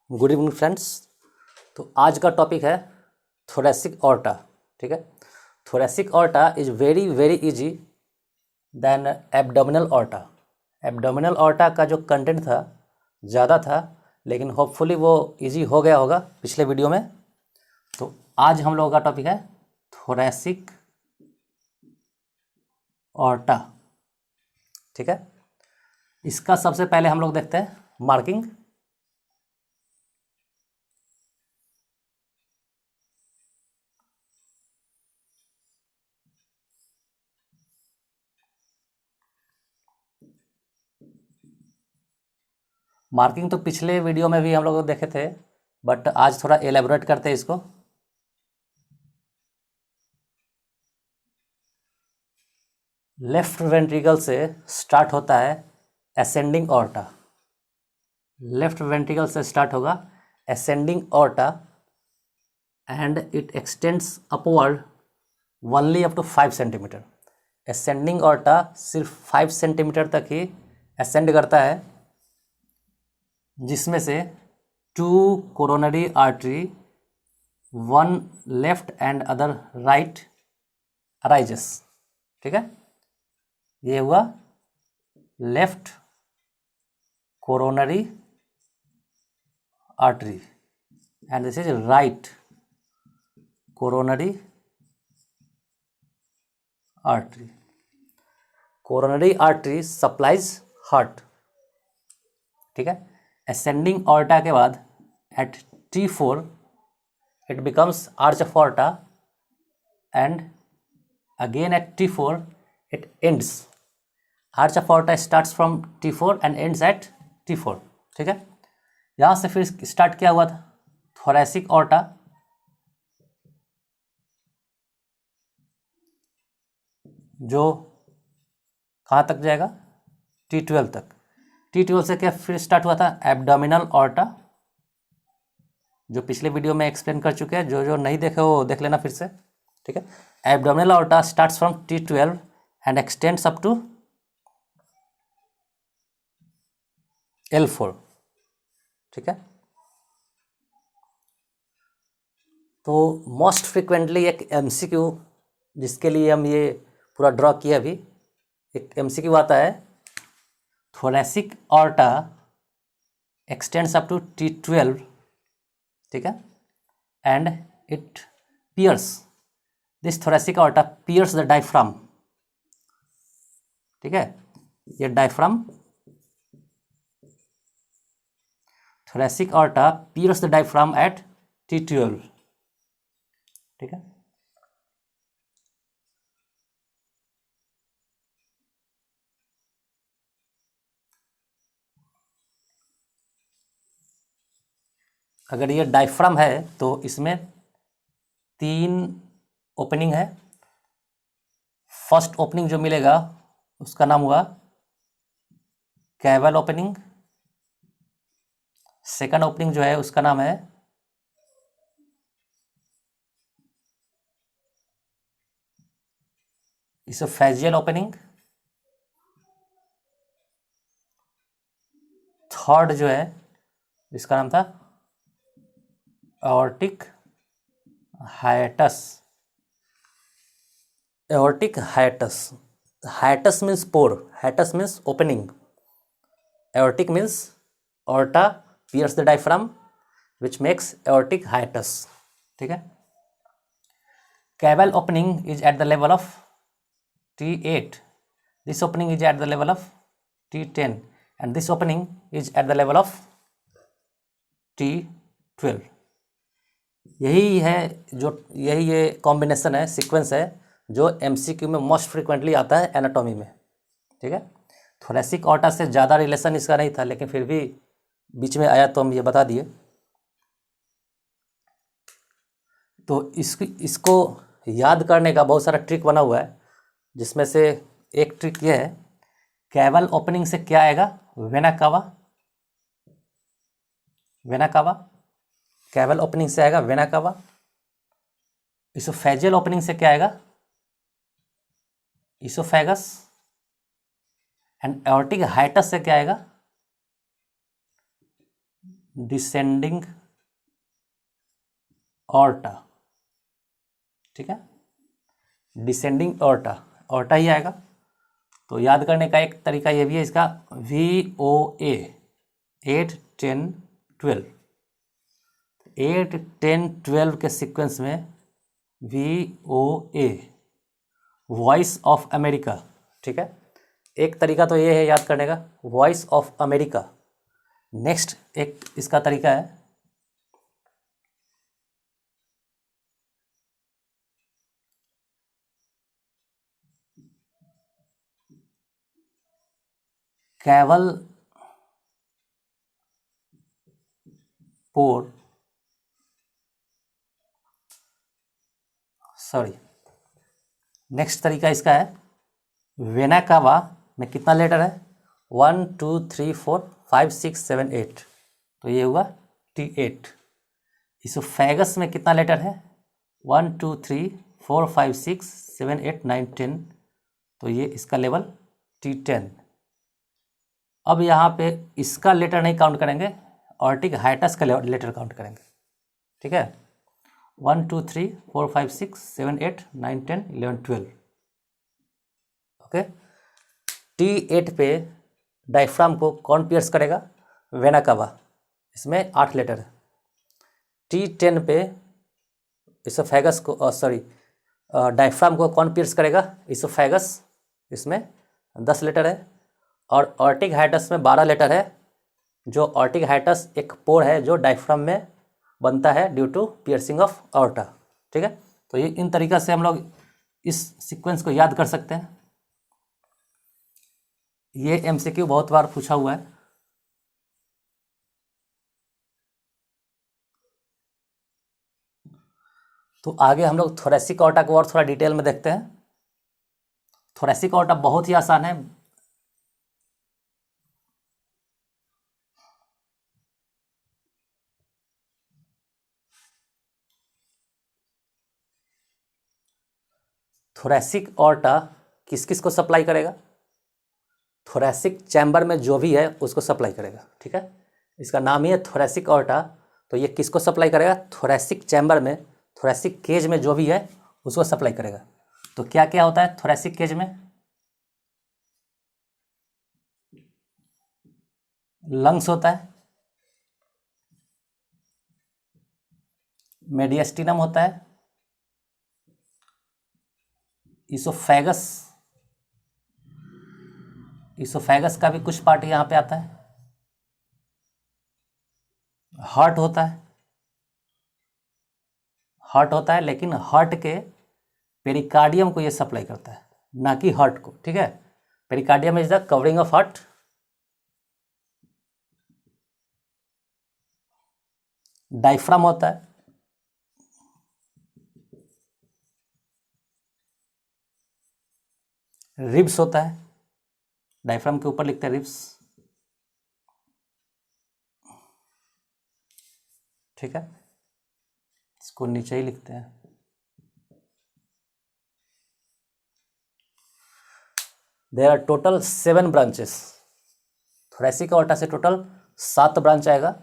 Good evening friends. तो आज का टॉपिक है थोरेसिक ऑर्टा। ठीक है, thoracic aorta is very very easy then abdominal aorta. Abdominal aorta का जो कंटेंट था ज़्यादा था, लेकिन होपफुली वो इजी हो गया होगा पिछले वीडियो में। तो आज हम लोगों का टॉपिक है थोरेसिक ऑर्टा। ठीक है, इसका सबसे पहले हम लोग देखते हैं मार्किंग। मार्किंग तो पिछले वीडियो में भी हम लोग देखे थे, बट आज थोड़ा एलेबोरेट करते हैं इसको। लेफ्ट वेंट्रिकल से स्टार्ट होता है असेंडिंग ऑर्टा। लेफ्ट वेंट्रिकल से स्टार्ट होगा ascending aorta and it extends upward only up to 5 centimetre. Ascending aorta सिर्फ 5 सेंटीमीटर तक ही असेंड करता है, जिसमें से 2 coronary artery, 1 left and other right arises. ठीक है, ये हुआ left coronary artery and this is right coronary artery. Coronary artery supplies heart. ठीक है, असेंडिंग ऑर्टा के बाद at T4 it becomes arch of aorta and again at T4 it ends. Arch of aorta starts from T4 and ends at T4। ठीक है, यहाँ से फिर start किया हुआ था थोरेसिक ऑर्टा। जो कहाँ तक जाएगा? T12 तक। T12 से क्या फिर स्टार्ट हुआ था एब्डोमिनल ऑर्टा, जो पिछले वीडियो में एक्सप्लेन कर चुके हैं। जो नहीं देखे वो देख लेना फिर से। ठीक है, abdominal aorta starts from T12 and extends up to L4। ठीक है, तो मोस्ट फ्रिक्वेंटली एक MCQ जिसके लिए हम ये पूरा ड्रॉ किया, अभी एक MCQ आता है, thoracic aorta extends up to T12। ठीक है, and it pierce this thoracic aorta pierce the diaphragm. ठीक है, ये diaphragm, thoracic aorta pierce the diaphragm at T12। ठीक है, अगर ये डायफ्राम है तो इसमें 3 ओपनिंग है। फर्स्ट ओपनिंग जो मिलेगा उसका नाम हुआ कैवल ओपनिंग। सेकंड ओपनिंग जो है उसका नाम है इसोफेजियल ओपनिंग। थर्ड जो है इसका नाम था aortic hiatus. Aortic hiatus, hiatus means pore, hiatus means opening, aortic means aorta pierce the diaphragm which makes aortic hiatus. ठीक है, caval opening is at the level of T8, this opening is at the level of T10 and this opening is at the level of T12। यही है यही ये combination है, sequence है जो MCQ में मोस्ट फ्रिक्वेंटली आता है एनाटॉमी में। ठीक है, थोरेसिक ऑर्टा से ज़्यादा रिलेशन इसका नहीं था, लेकिन फिर भी बीच में आया तो हम ये बता दिए। तो इसको याद करने का बहुत सारा ट्रिक बना हुआ है, जिसमें से एक ट्रिक ये है, कैवल ओपनिंग से क्या आएगा? Vena cava. Vena cava, caval opening से आएगा वेना कावा। इसोफेजियल ओपनिंग से क्या आएगा? इसोफेगस। एंड एओर्टिक हाइटस से क्या आएगा? डिसेंडिंग ऑर्टा, ठीक है, डिसेंडिंग ऑर्टा, ऑर्टा ही आएगा। तो याद करने का एक तरीका ये भी है इसका, VOA 8, 10, 12, 8, 10, 12 के सीक्वेंस में VOA वॉइस ऑफ अमेरिका, ठीक है। एक तरीका तो ये है याद करने का, वॉइस ऑफ अमेरिका। नेक्स्ट एक इसका तरीका है कैवल पोर, सॉरी, नेक्स्ट तरीका इसका है वेनाकावा में कितना लेटर है, 1, 2, 3, 4, 5, 6, 7, 8, तो ये हुआ T8। इसोफेगस में कितना लेटर है, 1, 2, 3, 4, 5, 6, 7, 8, 9, 10, तो ये इसका लेवल T10। अब यहाँ पे इसका लेटर नहीं काउंट करेंगे, ऑर्टिक हाइटस का लेटर काउंट करेंगे, ठीक है। 1, 2, 3, 4, 5, 6, 7, 8, 9, 10, 11, 12, ओके। T8 पे डायफ्राम को कौन पियर्स करेगा, वेना कावा, इसमें 8 लेटर है। T10 पे इसोफेगस को सॉरी डायफ्राम को कौन पियर्स करेगा, इसोफेगस, इसमें 10 लेटर है। और ऑर्टिक हाइटस में 12 लेटर है, जो ऑर्टिक हाइटस एक पोर है जो डायफ्राम में बनता है due to piercing of aorta, ठीक है। तो ये इन तरीक़ा से हम लोग इस सीक्वेंस को याद कर सकते हैं। ये MCQ बहुत बार पूछा हुआ है। तो आगे हम लोग थोरेसिक ऑर्टा को और थोड़ा डिटेल में देखते हैं। थोरेसिक ऑर्टा बहुत ही आसान है। थोरेसिक ऑर्टा किस किस को सप्लाई करेगा, थोरेसिक चैम्बर में जो भी है उसको सप्लाई करेगा, ठीक है। इसका नाम ही है थोरेसिक ऑर्टा। तो ये किसको सप्लाई करेगा, थोरेसिक चैम्बर में, थोरेसिक केज में जो भी है उसको सप्लाई करेगा। तो क्या क्या होता है थोरेसिक केज में, लंग्स होता है, मेडियस्टिनम होता है, इसोफेगस, इसोफेगस का भी कुछ पार्ट यहाँ पे आता है, हार्ट होता है, हार्ट होता है, लेकिन हार्ट के पेरिकार्डियम को ये सप्लाई करता है, ना कि हार्ट को, ठीक है। Pericardium is the covering of heart. Diaphragm होता है, रिब्स होता है, डायफ्राम के ऊपर लिखते हैं रिब्स, ठीक है, इसको नीचे ही लिखते हैं। There are total 7 branches. Thoracic aorta से टोटल 7 ब्रांच आएगा,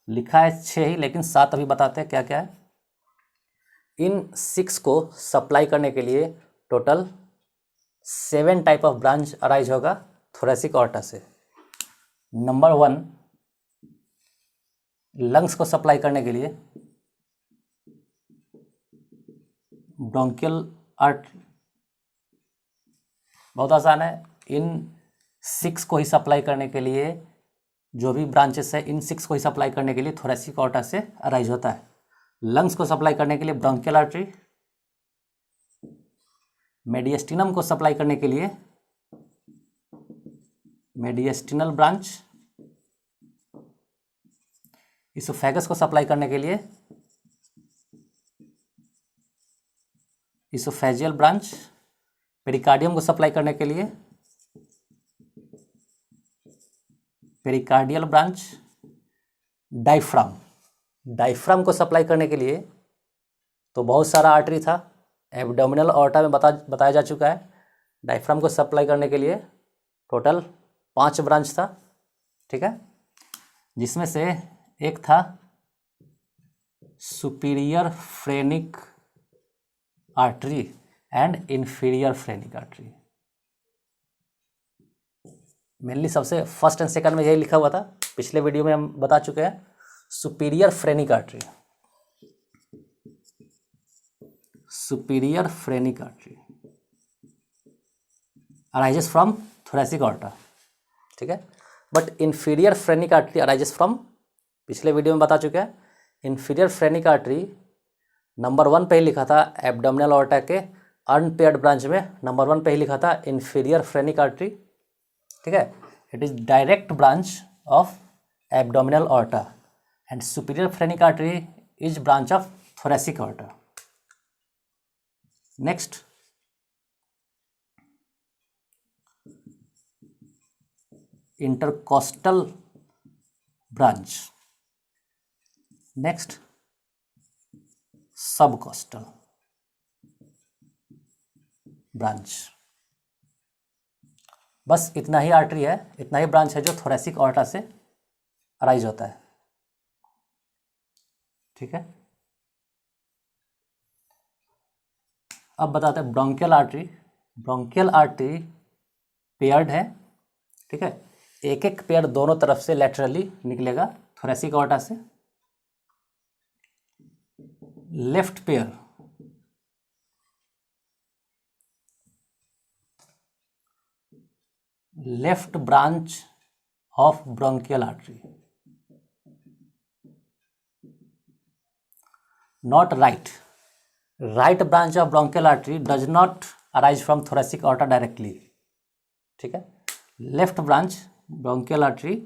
लिखा है 6 ही, लेकिन 7 अभी बताते हैं क्या क्या है। इन 6 को सप्लाई करने के लिए total 7 type of branch arise होगा थोरेसिक ऑर्टा से। नंबर 1, लंग्स को सप्लाई करने के लिए ब्रोंकियल आर्टरी, बहुत आसान है। इन 6 को ही सप्लाई करने के लिए, जो भी ब्रांचेस है इन 6 को ही सप्लाई करने के लिए थोरेसिक ऑर्टा से अराइज होता है। लंग्स को सप्लाई करने के लिए ब्रोंकियल आर्टरी, मेडियस्टिनम को सप्लाई करने के लिए मेडियस्टिनल ब्रांच, इसोफेगस को सप्लाई करने के लिए इसोफेजियल ब्रांच, पेरिकार्डियम को सप्लाई करने के लिए पेरिकार्डियल ब्रांच, डायफ्राम, डायफ्राम को सप्लाई करने के लिए तो बहुत सारा आर्टरी था, एब्डोमिनल ऑर्टा में बताया जा चुका है। डायफ्राम को सप्लाई करने के लिए टोटल 5 ब्रांच था, ठीक है, जिसमें से एक था superior phrenic artery and inferior phrenic artery. Mainly सबसे फर्स्ट एंड सेकंड में यही लिखा हुआ था, पिछले वीडियो में हम बता चुके हैं। Superior phrenic artery, superior phrenic artery arises from thoracic aorta, ठीक है। But inferior phrenic artery arises from, पिछले वीडियो में बता चुके हैं, इन्फीरियर फ्रेनिक आर्टरी नंबर 1 पे ही लिखा था एब्डोमिनल ऑर्टा के अनपेयर्ड ब्रांच में, नंबर 1 पे ही लिखा था इन्फीरियर फ्रेनिक आर्टरी, ठीक है। It is direct branch of abdominal aorta and superior phrenic artery is branch of thoracic aorta. Next, intercostal branch. Next, subcostal branch. बस इतना ही आर्टरी है, इतना ही ब्रांच है जो थोरेसिक ऑर्टा से अराइज होता है, ठीक है। अब बताते हैं bronchial artery. Bronchial artery paired है, ठीक है। एक एक पेयर दोनों तरफ से लेटरली निकलेगा थोरेसिक ऑर्टा से। Left pair left branch of bronchial artery, not right. Right branch of bronchial artery does not arise from thoracic aorta directly, ठीक है। Left branch bronchial artery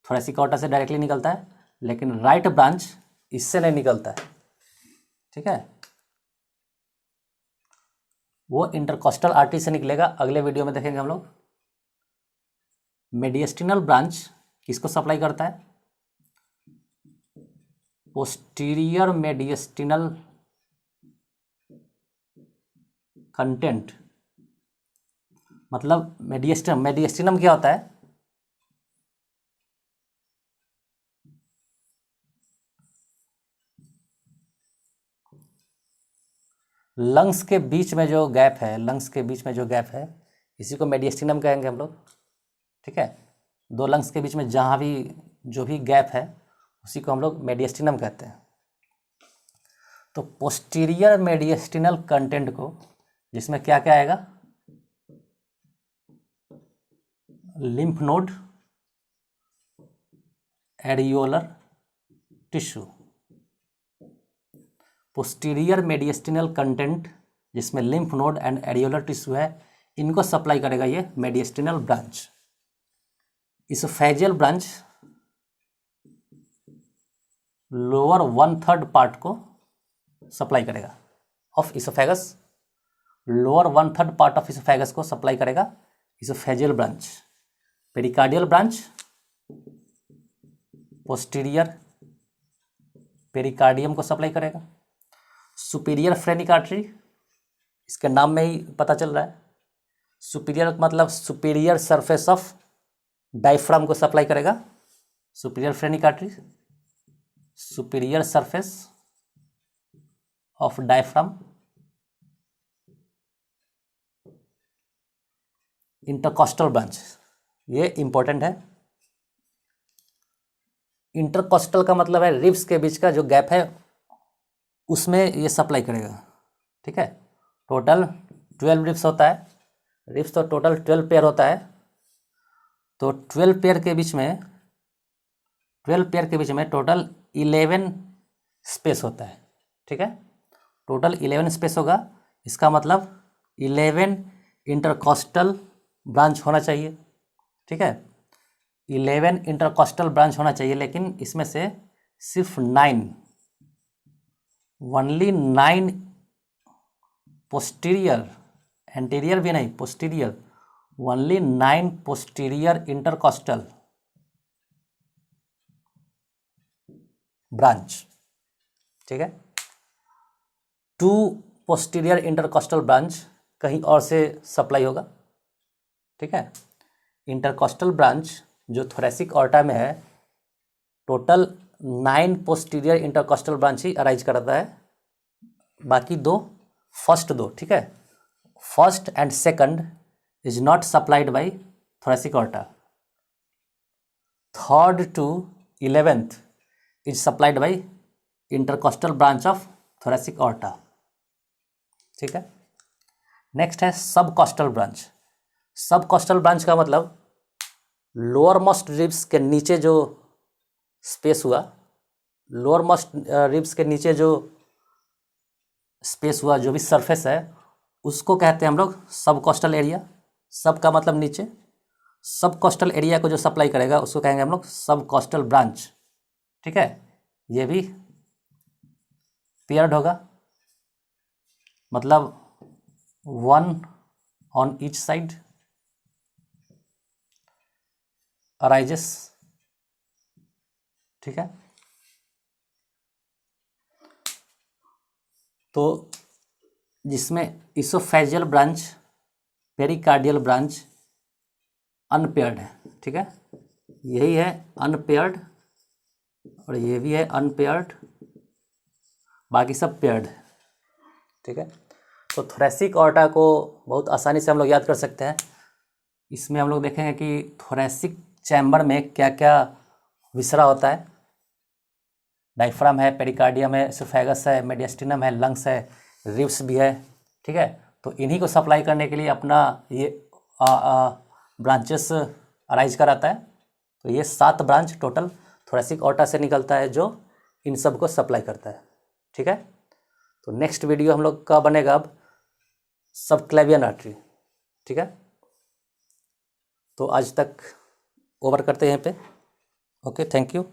thoracic aorta से directly निकलता है, लेकिन right branch इससे नहीं निकलता है, ठीक है। वो इंटरकोस्टल आर्टरी से निकलेगा, अगले वीडियो में देखेंगे हम लोग। मेडिएस्टिनल ब्रांच किसको सप्लाई करता है? पोस्टीरियर मेडिएस्टिनल कंटेंट, मतलब मेडिएस्टिनम। मेडिएस्टिनम क्या होता है? लंग्स के बीच में जो गैप है, लंग्स के बीच में जो गैप है, इसी को मेडिएस्टिनम कहेंगे हम लोग, ठीक है। दो लंग्स के बीच में जहाँ भी जो भी गैप है उसी को हम लोग मेडिएस्टिनम कहते हैं। तो पोस्टीरियर मेडिएस्टिनल कंटेंट को, जिसमें क्या क्या आएगा? Lymph node, areolar tissue. Posterior mediastinal content जिसमें lymph node and areolar tissue है, इनको सप्लाई करेगा ये mediastinal branch. Esophageal branch lower 1/3 part को सप्लाई करेगा of esophagus. Lower 1/3 part of esophagus को सप्लाई करेगा esophageal branch. Pericardial branch posterior pericardium को सप्लाई करेगा। सुपीरियर फ्रेनिक आर्टरी, इसके नाम में ही पता चल रहा है, सुपीरियर मतलब सुपीरियर सरफेस ऑफ डायफ्राम को सप्लाई करेगा। Superior phrenic artery superior surface of diaphragm. Intercostal branch, ये इंपॉर्टेंट है। इंटरकोस्टल का मतलब है रिब्स के बीच का जो गैप है उसमें ये सप्लाई करेगा, ठीक है। टोटल 12 रिब्स होता है, रिब्स तो टोटल 12 पेयर होता है। तो 12 पेयर के बीच में, 12 पेयर के बीच में टोटल 11 स्पेस होता है, ठीक है। टोटल 11 स्पेस होगा, इसका मतलब 11 इंटरकोस्टल ब्रांच होना चाहिए, ठीक है। 11 इंटरकोस्टल ब्रांच होना चाहिए, लेकिन इसमें से सिर्फ 9, ओनली 9 पोस्टीरियर, एंटीरियर भी नहीं, posterior, only 9 posterior intercostal branch, ठीक है। 2 पोस्टीरियर इंटरकोस्टल ब्रांच कहीं और से सप्लाई होगा, ठीक है। इंटरकोस्टल ब्रांच जो थोरेसिक ऑर्टा में है, टोटल 9 पोस्टीरियर इंटरकॉस्टल ब्रांच ही अराइज करता है, बाकी दो, फर्स्ट दो, ठीक है, first and second is not supplied by thoracic aorta, third to 11th is supplied by intercostal branch of thoracic aorta, ठीक है। नेक्स्ट है subcostal branch. Subcostal branch का मतलब लोअर मोस्ट रिब्स के नीचे जो स्पेस हुआ, lower most ribs के नीचे जो स्पेस हुआ, जो भी सरफेस है, उसको कहते हैं हम लोग सब कॉस्टल एरिया। सब का मतलब नीचे, सब कॉस्टल एरिया को जो सप्लाई करेगा उसको कहेंगे हम लोग सब कॉस्टल ब्रांच, ठीक है। ये भी पेयर्ड होगा, मतलब 1 ऑन ईच साइड अराइजेस, ठीक है। तो जिसमें oesophageal branch, pericardial branch unpaired है, ठीक है, यही है अनपेयर्ड, और ये भी है अनपेयर्ड, बाकी सब पेयर्ड है, ठीक है। तो थोरेसिक ऑर्टा को बहुत आसानी से हम लोग याद कर सकते हैं। इसमें हम लोग देखेंगे कि थोरेसिक चैम्बर में क्या क्या विसरा होता है। डायफ्राम है, पेरिकार्डियम है, एसोफेगस है, मेडिस्टिनम है, लंग्स है, रिब्स भी है, ठीक है। तो इन्हीं को सप्लाई करने के लिए अपना ये ब्रांचेस अराइज कराता है। तो ये 7 ब्रांच टोटल थोरेसिक ऑर्टा से निकलता है जो इन सब को सप्लाई करता है, ठीक है। तो नेक्स्ट वीडियो हम लोग का बनेगा अब सबक्लेवियन आर्टरी, ठीक है। तो आज तक ओवर करते हैं यहाँ पे। Okay, thank you.